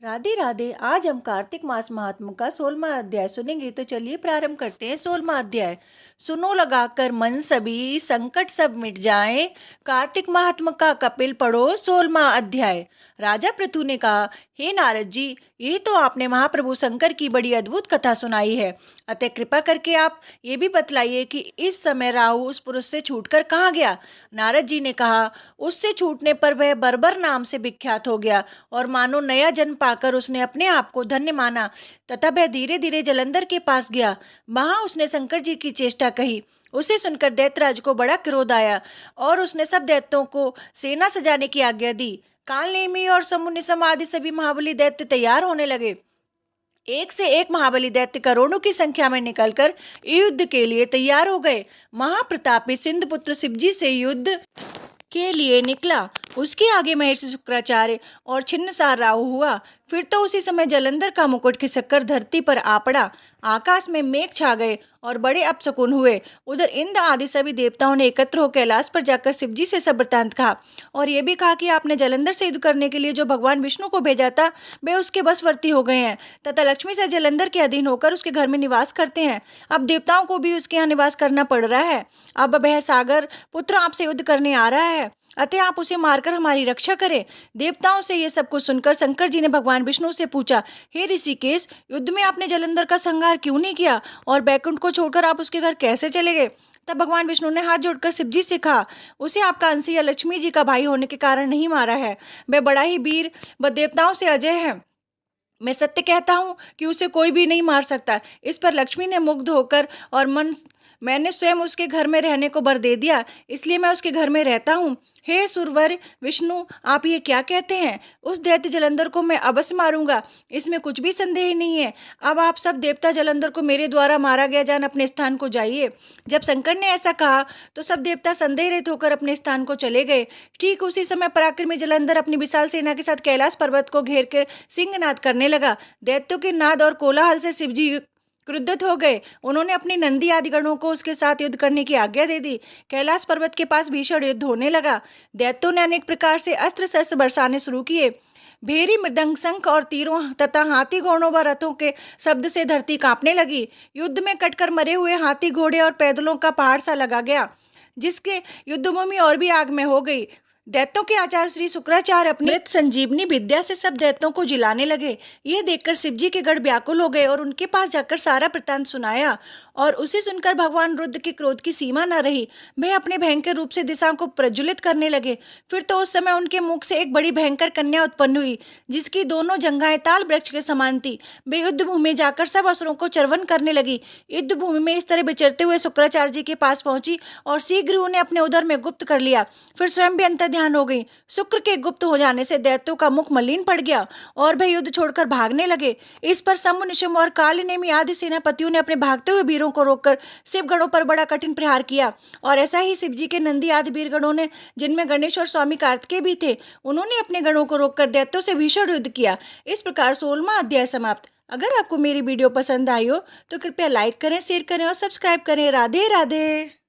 राधे राधे। आज हम कार्तिक मास महात्म का 16वां अध्याय सुनेंगे। तो चलिए प्रारंभ करते हैं। 16वां अध्याय। सुनो लगाकर मन सभी, संकट सब मिट जाएं। कार्तिक महात्म का कपिल पढ़ो 16वां अध्याय। राजा पृथु ने कहा, हे नारद जी, ये तो आपने महाप्रभु शंकर की बड़ी अद्भुत कथा सुनाई है। अतः कृपा करके आप ये भी बतलाइए कि इस समय राहु उस पुरुष से छूटकर कहाँ गया। नारद जी ने कहा, उससे छूटने पर वह बर्बर नाम से विख्यात हो गया और मानो नया जन्म पाकर उसने अपने आप को धन्य माना तथा वह धीरे धीरे जलंधर के पास गया। वहां उसने शंकर जी की चेष्टा कही। उसे सुनकर दैत्यराज को बड़ा क्रोध आया और उसने सब दैत्यों को सेना सजाने की आज्ञा दी। कालनेमी और समुनिसम आदि सभी महाबली दैत्य तैयार होने लगे। एक से एक महाबली दैत्य करोड़ों की संख्या में निकलकर युद्ध के लिए तैयार हो गए। महाप्रतापी सिंधुपुत्र शिवजी से युद्ध के लिए निकला। उसके आगे महर्षि शुक्राचार्य और छिन्नसार राहु हुआ। फिर तो उसी समय जलंधर का मुकुट खिसककर धरती पर आ पड़ा। आकाश में मेघ छा गए और बड़े अपशकुन हुए। उधर इंद्र आदि सभी देवताओं ने एकत्र होकर कैलाश पर जाकर शिवजी से सब वृत्तांत कहा और ये भी कहा कि आपने जलंधर से युद्ध करने के लिए जो भगवान विष्णु को भेजा था वे उसके बसवर्ती हो गए हैं तथा लक्ष्मी से जलंधर के अधीन होकर उसके घर में निवास करते हैं। अब देवताओं को भी उसके यहाँ निवास करना पड़ रहा है। अब वह सागर पुत्र आपसे युद्ध करने आ रहा है, अतः आप उसे मारकर हमारी रक्षा करें। देवताओं से ये सब कुछ सुनकर शंकर जी ने भगवान विष्णु से पूछा, हे ऋषिकेश, युद्ध में आपने जलंधर का संहार क्यों नहीं किया और बैकुंठ को छोड़कर आप उसके घर कैसे चले गए। तब भगवान विष्णु ने हाथ जोड़कर शिवजी से कहा, उसे आपका अंशी या लक्ष्मी जी का भाई होने के कारण नहीं मारा है। वह बड़ा ही वीर व देवताओं से अजय है। मैं सत्य कहता हूँ कि उसे कोई भी नहीं मार सकता। इस पर लक्ष्मी ने मुग्ध होकर और मैंने स्वयं उसके घर में रहने को वर दे दिया, इसलिए मैं उसके घर में रहता हूँ। हे सुरवर विष्णु, आप ये क्या कहते हैं। उस दैत्य जलंधर को मैं अवश्य मारूंगा, इसमें कुछ भी संदेह नहीं है। अब आप सब देवता जलंधर को मेरे द्वारा मारा गया जान अपने स्थान को जाइए। जब शंकर ने ऐसा कहा तो सब देवता संदेह रहित होकर अपने स्थान को चले गए। ठीक उसी समय पराक्रमी जलंधर अपनी विशाल सेना के साथ कैलाश पर्वत को घेर कर सिंहनाद करने लगा। दैत्यों के नाद और कोलाहल से शिवजी क्रुद्ध हो गए। उन्होंने अपनी नंदी आदि गणों को उसके साथ युद्ध करने की आज्ञा दे दी। कैलाश पर्वत के पास भीषण युद्ध होने लगा। दैत्यों ने अनेक प्रकार से अस्त्र शस्त्र बरसाने शुरू किए। भेरी मृदंग शंख और तीरों तथा हाथी घोड़ों व रथों के शब्द से धरती कांपने लगी। युद्ध में कटकर मरे हुए हाथी घोड़े और पैदलों का पहाड़ सा लगा गया, जिसके युद्धभूमि और भी आग में हो गई। दैत्यों के आचार्य श्री शुक्राचार्य अपनी मृत संजीवनी विद्या से सब दैत्यों को जिलाने लगे। यह देखकर शिवजी के गढ़ व्याकुल हो गए और उनके पास जाकर सारा वृत्तांत सुनाया और उसे सुनकर भगवान रुद्र के क्रोध की सीमा न रही। वह अपने भयंकर रूप से दिशाओं को प्रज्वलित करने लगे। फिर तो उस समय उनके मुख से एक बड़ी भयंकर कन्या उत्पन्न हुई, जिसकी दोनों जंघाएं ताल वृक्ष के समान थी। वे युद्ध भूमि में जाकर सब असुरों को चर्वन करने लगी। युद्ध भूमि में इस तरह विचरते हुए शुक्राचार्य जी के पास पहुंची और शीघ्र उन्हें अपने उदर में गुप्त कर लिया। फिर स्वयं भी ध्यान हो गई। शुक्र के गुप्त हो जाने से दैत्यों का मुख मलिन पड़ गया और वे युद्ध छोड़कर भागने लगे। इस पर शंभु निशुंभ और कालनेमी आदि सेनापतियों ने अपने भागते हुए वीरों को रोककर शिवगणों पर बड़ा कठिन प्रहार किया। और ऐसा ही शिवजी के नंदी आदि वीरगणों ने, जिनमें गणेश और स्वामी कार्तिकेय भी थे, उन्होंने अपने गणों को रोककर दैत्यों से भीषण युद्ध किया। इस प्रकार 16वां अध्याय समाप्त। अगर आपको मेरी वीडियो पसंद आई हो तो कृपया लाइक करें, शेयर करें और सब्सक्राइब करें। राधे राधे।